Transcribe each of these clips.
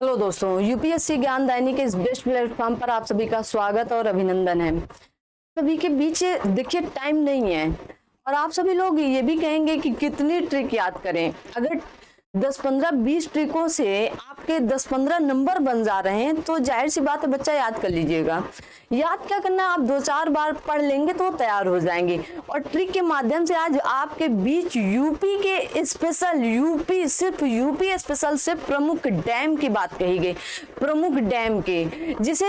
Hello दोस्तों, UPSC ज्ञानदायिनी के इस बेस्ट प्लेटफॉर्म पर आप सभी का स्वागत और अभिनंदन है। सभी के बीच देखिए टाइम नहीं है और आप सभी लोग ये भी कहेंगे कि कितनी ट्रिक याद करें। अगर 10, 15, 20 ट्रिकों से आपके 10, 15 नंबर बन जा रहे हैं तो जाहिर सी बात है बच्चा याद कर लीजिएगा। याद क्या करना है, आप 2-4 बार पढ़ लेंगे तो तैयार हो जाएंगे। और ट्रिक के माध्यम से आज आपके बीच यूपी के स्पेशल सिर्फ यूपी स्पेशल से प्रमुख डैम की बात कही गई। प्रमुख डैम के जिसे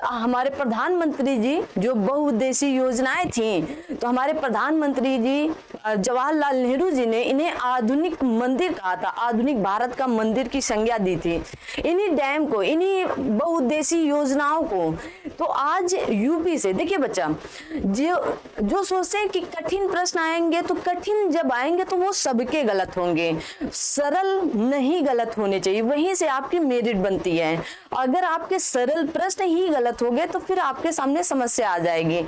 हमारे प्रधानमंत्री जी जो बहुउद्देशीय योजनाएं थी, तो हमारे प्रधानमंत्री जी जवाहरलाल नेहरू जी ने इन्हें आधुनिक मंदिर कहा था, आधुनिक भारत का मंदिर की संज्ञा दी थी। इन्हीं डैम को, इन्हीं बहुउद्देशीय योजनाओं को तो आज यूपी से देखिए बच्चा जो सोचते हैं कि कठिन प्रश्न आएंगे, तो कठिन जब आएंगे तो वो सबके गलत होंगे, सरल नहीं गलत होने चाहिए, वहीं से आपकी मेरिट बनती है। अगर आपके सरल प्रश्न ही गलत हो गए तो फिर आपके सामने समस्या आ जाएगी।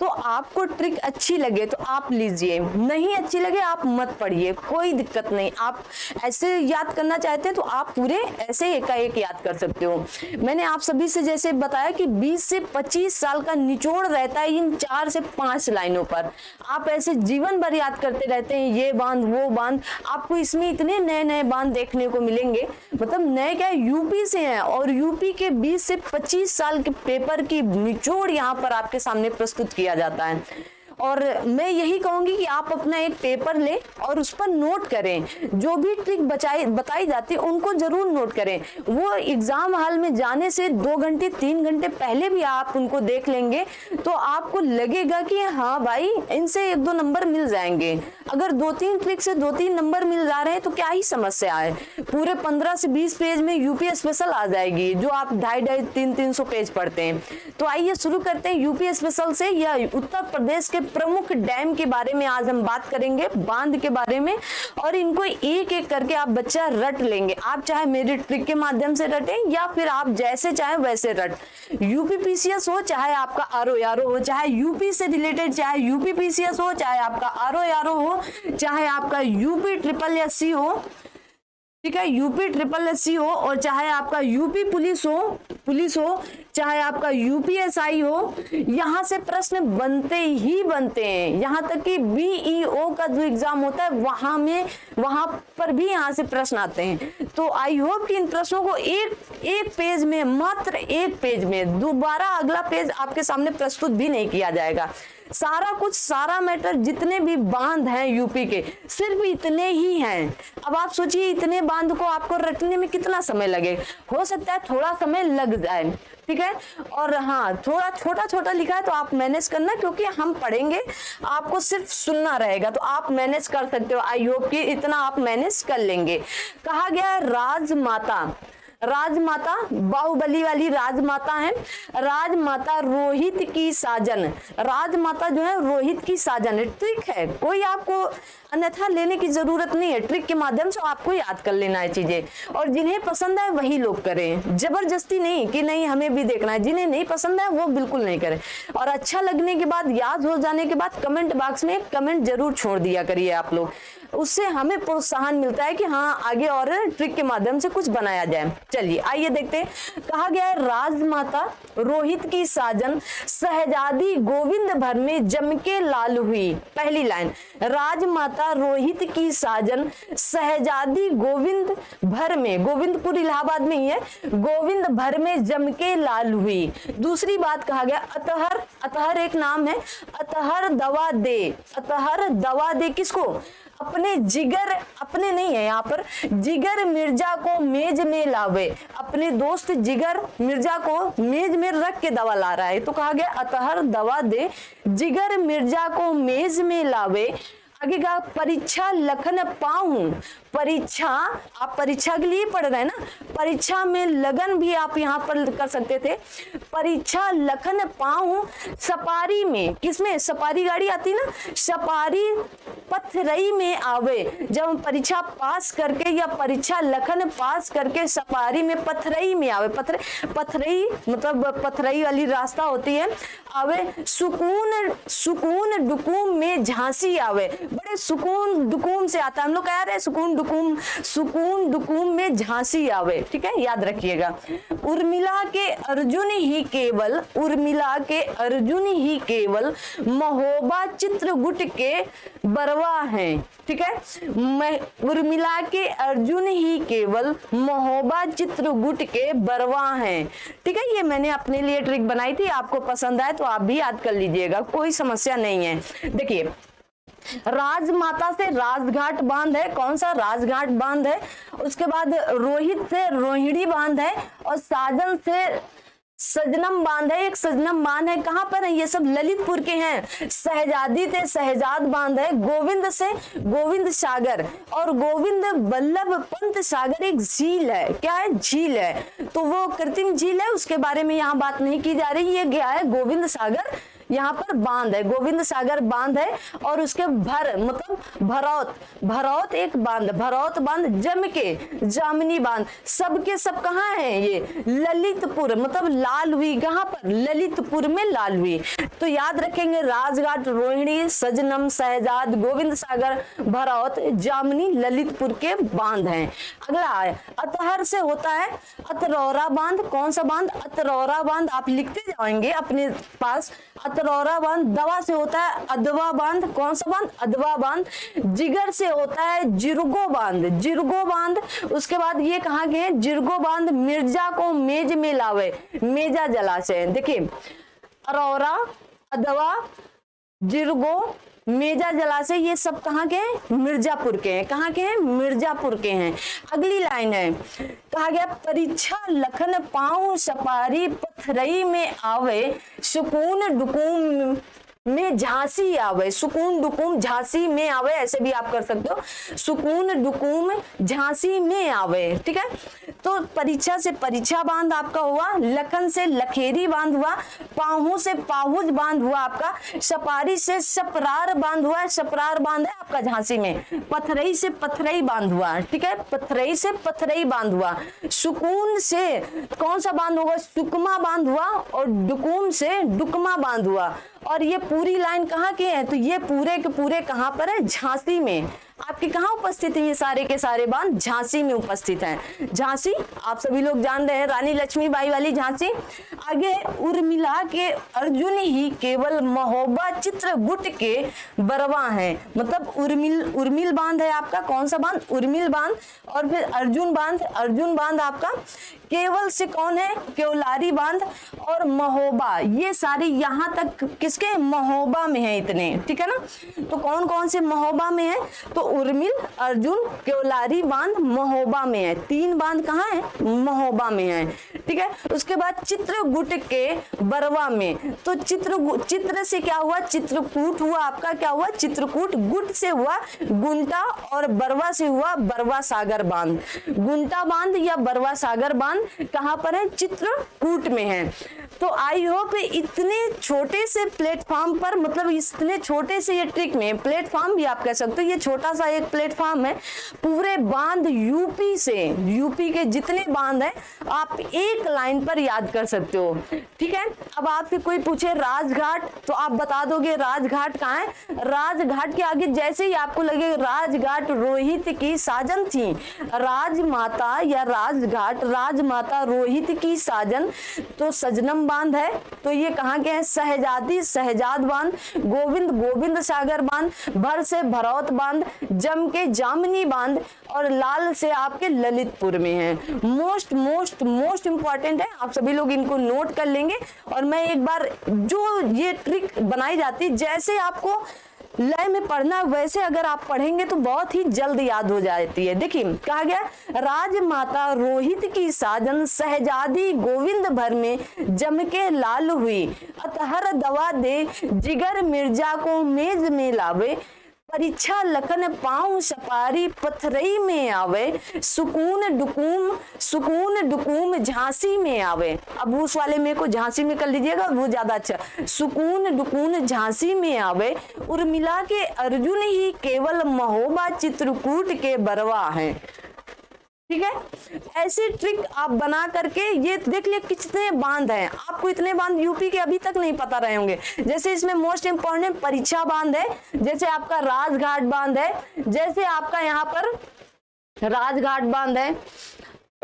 तो आपको ट्रिक अच्छी लगे तो आप लीजिए, नहीं अच्छी लगे आप मत पढ़िए, कोई दिक्कत नहीं। आप ऐसे याद करना चाहते हैं तो आप पूरे ऐसे एकाएक याद कर सकते हो। मैंने आप सभी से जैसे बताया कि 20 से 25 साल का निचोड़ रहता है इन 4 से 5 लाइनों पर। आप ऐसे जीवन भर याद करते रहते हैं, ये बांध वो बांध, आपको इसमें इतने नए नए बांध देखने को मिलेंगे। मतलब नए क्या, यूपी से हैं और यूपी के 20 से 25 साल के पेपर की निचोड़ यहाँ पर आपके सामने प्रस्तुत किया जाता है। और मैं यही कहूंगी कि आप अपना एक पेपर लें और उस पर नोट करें, जो भी ट्रिक बताई जाती है उनको जरूर नोट करें। वो एग्जाम हॉल में जाने से 2 घंटे 3 घंटे पहले भी आप उनको देख लेंगे तो आपको लगेगा कि हाँ भाई इनसे 1-2 नंबर मिल जाएंगे। अगर 2-3 ट्रिक से 2-3 नंबर मिल जा रहे हैं तो क्या ही समस्या है। पूरे 15 से 20 पेज में यूपी स्पेशल आ जाएगी, जो आप 250, 300 पेज पढ़ते हैं। तो आइए शुरू करते हैं यूपी स्पेशल से। यह उत्तर प्रदेश के प्रमुख डैम के बारे में आज हम बात करेंगे, बांध के बारे में, और इनको एक एक करके आप बच्चा रट लेंगे। आप चाहे मेरी ट्रिक के माध्यम से रटें या फिर आप जैसे चाहे वैसे रट। यूपी पीसीएस हो, चाहे आपका आरओ यारो हो, चाहे यूपी से रिलेटेड, चाहे यूपी पीसीएस हो, चाहे आपका आरओ यारो हो, चाहे आपका यूपी SSSC हो, ठीक है, यूपी SSSC हो, और चाहे आपका यूपी पुलिस हो, चाहे आपका यूपीएसआई हो, यहाँ से प्रश्न बनते ही बनते हैं। यहाँ तक कि बीईओ का जो एग्जाम होता है वहां पर भी यहाँ से प्रश्न आते हैं। तो आई होप कि इन प्रश्नों को एक पेज में, मात्र एक पेज में, दोबारा अगला पेज आपके सामने प्रस्तुत भी नहीं किया जाएगा। सारा मैटर, जितने भी बांध हैं यूपी के, सिर्फ इतने ही हैं। अब आप सोचिए इतने बांध को आपको रटने में कितना समय लगे। हो सकता है थोड़ा समय लग जाए, ठीक है। और हाँ, थोड़ा छोटा छोटा लिखा है तो आप मैनेज करना, क्योंकि हम पढ़ेंगे, आपको सिर्फ सुनना रहेगा, तो आप मैनेज कर सकते हो। आई होप कि इतना आप मैनेज कर लेंगे। कहा गया है राजमाता बाहुबली वाली राजमाता है, राजमाता रोहित की साजन। राजमाता जो है रोहित की साजन है। ट्रिक है, कोई आपको अन्यथा लेने की जरूरत नहीं है। ट्रिक के माध्यम से आपको याद कर लेना है चीजें, और जिन्हें पसंद है वही लोग करें, जबरदस्ती नहीं कि नहीं हमें भी देखना है। जिन्हें नहीं पसंद है वो बिल्कुल नहीं करें। और अच्छा लगने के बाद, याद हो जाने के बाद कमेंट बॉक्स में कमेंट जरूर छोड़ दिया करिए आप लोग, उससे हमें प्रोत्साहन मिलता है कि हाँ आगे और ट्रिक के माध्यम से कुछ बनाया जाए। चलिए आइए देखते हैं। कहा गया है राजमाता रोहित की साजन, शहजादी गोविंद भर में जम के लाल हुई। पहली लाइन, राजमाता रोहित की साजन, शहजादी गोविंद भर में, गोविंदपुर इलाहाबाद में ही है, गोविंद भर में जम के लाल हुई। दूसरी बात कहा गया अतहर एक नाम है, अतहर दवा दे किसको? अपने जिगर, अपने नहीं है यहाँ पर, जिगर मिर्जा को मेज में लावे। अपने दोस्त जिगर मिर्जा को मेज में रख के दवा ला रहा है, तो कहा गया अतहर दवा दे, जिगर मिर्जा को मेज में लावे। आगे का परीक्षा लखन पाऊं। परीक्षा, आप परीक्षा के लिए पढ़ रहे हैं ना, परीक्षा में लगन भी आप यहाँ पर कर सकते थे। परीक्षा लखन पाऊं सपारी में, किसमें? सपारी गाड़ी आती ना, सपारी पथरई में आवे। जब हम परीक्षा पास करके या परीक्षा लखन पास करके सपारी में पथरई में आवे, पथरई मतलब पथरई वाली रास्ता होती है, आवे। सुकून डुकूम में झांसी आवे। बड़े सुकून डुकूम से आता है, हम लोग कह रहे हैं सुकून सुकून डुकुम में झांसी आवे, ठीक है, याद रखिएगा। उर्मिला के अर्जुन ही केवल, उर्मिला के अर्जुन ही केवल महोबा चित्रकूट के बरवा हैं, ठीक है। उर्मिला के अर्जुन ही केवल महोबा चित्रकूट के बरवा हैं, ठीक है। ये मैंने अपने लिए ट्रिक बनाई थी, आपको पसंद आए तो आप भी याद कर लीजिएगा, कोई समस्या नहीं है। देखिए, राजमाता से राजघाट बांध है, कौन सा राजघाट बांध है। उसके बाद रोहित से रोहिणी बांध है, और साजन से सजनम बांध है, एक सजनम बांध है। कहां पर है ये सब? ललितपुर के हैं। शहजादी से शहजाद बांध है, गोविंद से गोविंद सागर, और गोविंद वल्लभ पंत सागर एक झील है। क्या है? झील है, तो वो कृत्रिम झील है, उसके बारे में यहाँ बात नहीं की जा रही। ये क्या है? गोविंद सागर यहाँ पर बांध है, गोविंद सागर बांध है। और उसके भर मतलब भरौत, भरौत एक बांध, भरौत बांध, जम के जामनी बांध, सबके सब कहाँ है? ये ललितपुर मतलब लालवी, कहाँ पर? ललितपुर में लालवी। तो याद रखेंगे, राजघाट, रोहिणी, सजनम, शहजाद, गोविंद सागर, भरौत, जामनी, ललितपुर के बांध हैं। अगला है अतहर से होता है अतरौरा बांध। कौन सा बांध? अतरौरा बांध। आप लिखते जाएंगे अपने पास, अतरौरा बांध। दवा से होता है अदवा बांध। कौन सा बांध? अदवा बांध। जिगर से होता है जिरगो बांध, जिरगो बांध। उसके बाद ये कहाँ के हैं? जिरगो बांध मिर्जा को मेज में लावे, मेजा जलाशय। देखिए, अरौरा, अदवा, जिरगो, मेजा जलाशय, ये सब कहाँ के हैं? मिर्जापुर के हैं। कहाँ के हैं? मिर्जापुर के हैं। अगली लाइन है, कहा गया परीक्षा लखन पाऊं सपारी पथरई में आवे सुकून डुकुम में झांसी आवे, सुकून डुकुम झांसी में आवे, ऐसे भी आप कर सकते हो, सुकून डुकुम झांसी में आवे, ठीक है। तो परीक्षा से परीक्षा बांध आपका हुआ, लखन से लखेरी बांध हुआ, पाहू से पाहुज बांध हुआ आपका, सपारी से सपरार बांध हुआ, सपरार बांध है आपका झांसी में, पथरई से पथरई बांध हुआ, ठीक है, पथरई से पथरई बांध हुआ, सुकून से कौन सा बांध होगा? सुकमा बांध हुआ, और डुकुम से डुकमा बांध हुआ। और ये पूरी लाइन कहाँ के हैं? तो ये पूरे के पूरे कहाँ पर है? झांसी में। आपके कहाँ उपस्थित है? ये सारे के सारे बांध झांसी में उपस्थित हैं। झांसी आप सभी लोग जान रहे हैं, रानी लक्ष्मीबाई वाली झांसी। आगे उर्मिला के अर्जुन ही केवल महोबा चित्रकूट के बरवा हैं, मतलब उर्मिल बांध है आपका। कौन सा बांध? उर्मिल बांध। और फिर अर्जुन बांध, अर्जुन बांध आपका केवल से कौन है? केवलारी बांध और महोबा, ये सारे यहाँ तक किसके? महोबा में है इतने, ठीक है ना। तो कौन कौन से महोबा में है? तो उर्मिल, अर्जुन, केवलारी बांध महोबा में है। 3 बांध कहाँ है? महोबा में है, ठीक है। उसके बाद चित्रकूट के बरवा में, तो चित्र से क्या हुआ? चित्रकूट हुआ आपका, क्या हुआ? चित्रकूट। गुट से हुआ गुंटा, और बरवा से हुआ बरवा सागर बांध। गुंटा बांध या बरवा सागर बांध कहां पर है? चित्रकूट में है। तो आई होप इतने छोटे से प्लेटफॉर्म पर, मतलब इतने छोटे से ये ट्रिक में, प्लेटफॉर्म भी आप कह सकते हो, ये छोटा सा एक प्लेटफॉर्म है, पूरे बांध यूपी से, यूपी के जितने बांध हैं आप एक लाइन पर याद कर सकते हो, ठीक है। अब आपसे कोई पूछे राजघाट, तो आप बता दोगे राजघाट कहाँ है? राजघाट के आगे जैसे ही आपको लगे राजघाट रोहित की साजन थी, राजमाता या राजघाट राजमाता रोहित की साजन, तो सजनम बांध है, तो ये कहाँ के हैं? शहजादी शहजाद बांध, गोविंद गोविंद सागर बांध, भर से भरौत बांध, जम के जामनी बांध, और लाल से आपके ललितपुर में है। मोस्ट मोस्ट मोस्ट इंपॉर्टेंट है, आप सभी लोग इनको नोट कर लेंगे। और मैं एक बार जो ये ट्रिक बनाई जाती, जैसे आपको लय में पढ़ना वैसे अगर आप पढ़ेंगे तो बहुत ही जल्द याद हो जाती है। देखिए कहा गया राजमाता रोहित की साजन शहजादी गोविंद भर में जम के लाल हुई, अतहर दवा दे जिगर मिर्जा को मेज में लावे, परीक्षा लखन पाऊं सपारी पथरई में आवे, सुकून डुकुम झांसी में आवे। अब उस वाले में को झांसी में कर लीजिएगा, वो ज्यादा अच्छा। सुकून डुकुन झांसी में आवे, उर्मिला के अर्जुन ही केवल महोबा चित्रकूट के बरवा हैं, ठीक है। ऐसी ट्रिक आप बना करके ये देख लिया कितने बांध हैं, आपको इतने बांध यूपी के अभी तक नहीं पता रहे होंगे। जैसे इसमें मोस्ट इंपॉर्टेंट परीक्षा बांध है, जैसे आपका राजघाट बांध है, जैसे आपका यहाँ पर राजघाट बांध है,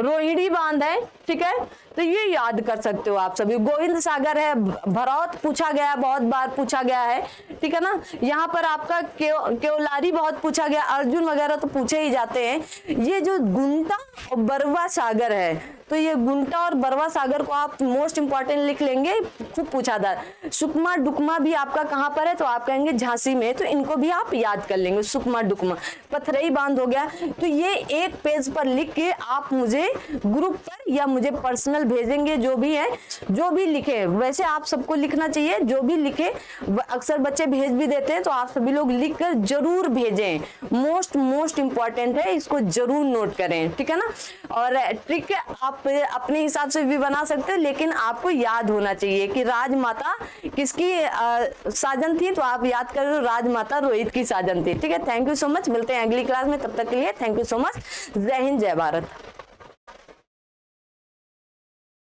रोहिणी बांध है, ठीक है, तो ये याद कर सकते हो आप सभी। गोविंद सागर है, भरौत पूछा गया है, बहुत बार पूछा गया है, ठीक है ना। यहाँ पर आपका केवलारी बहुत पूछा गया, अर्जुन वगैरह तो पूछे ही जाते हैं। ये जो गुंटा और बरवा सागर है, तो ये गुंटा और बरवा सागर को आप मोस्ट इंपॉर्टेंट लिख लेंगे, खूब पूछा था। सुकमा डुकमा भी आपका कहाँ पर है, तो आप कहेंगे झांसी में, तो इनको भी आप याद कर लेंगे, सुकमा डुकमा। पथरई बांध हो गया। तो ये एक पेज पर लिख के आप मुझे ग्रुप पर या मुझे पर्सनल भेजेंगे, जो भी है, जो भी लिखे, वैसे आप सबको लिखना चाहिए, जो भी लिखे, अक्सर बच्चे भेज भी देते हैं, तो आप सभी लोग लिख कर जरूर भेजें, मोस्ट इंपॉर्टेंट है, इसको जरूर नोट करें, ठीक है ना। और ट्रिक आप अपने हिसाब से भी बना सकते हैं, लेकिन आपको याद होना चाहिए कि राजमाता किसकी साजन थी, तो आप याद करो राजमाता रोहित की साजन थी, ठीक है। थैंक यू सो मच, मिलते हैं अगली क्लास में, तब तक के लिए थैंक यू सो मच। जय हिंद, जय भारत।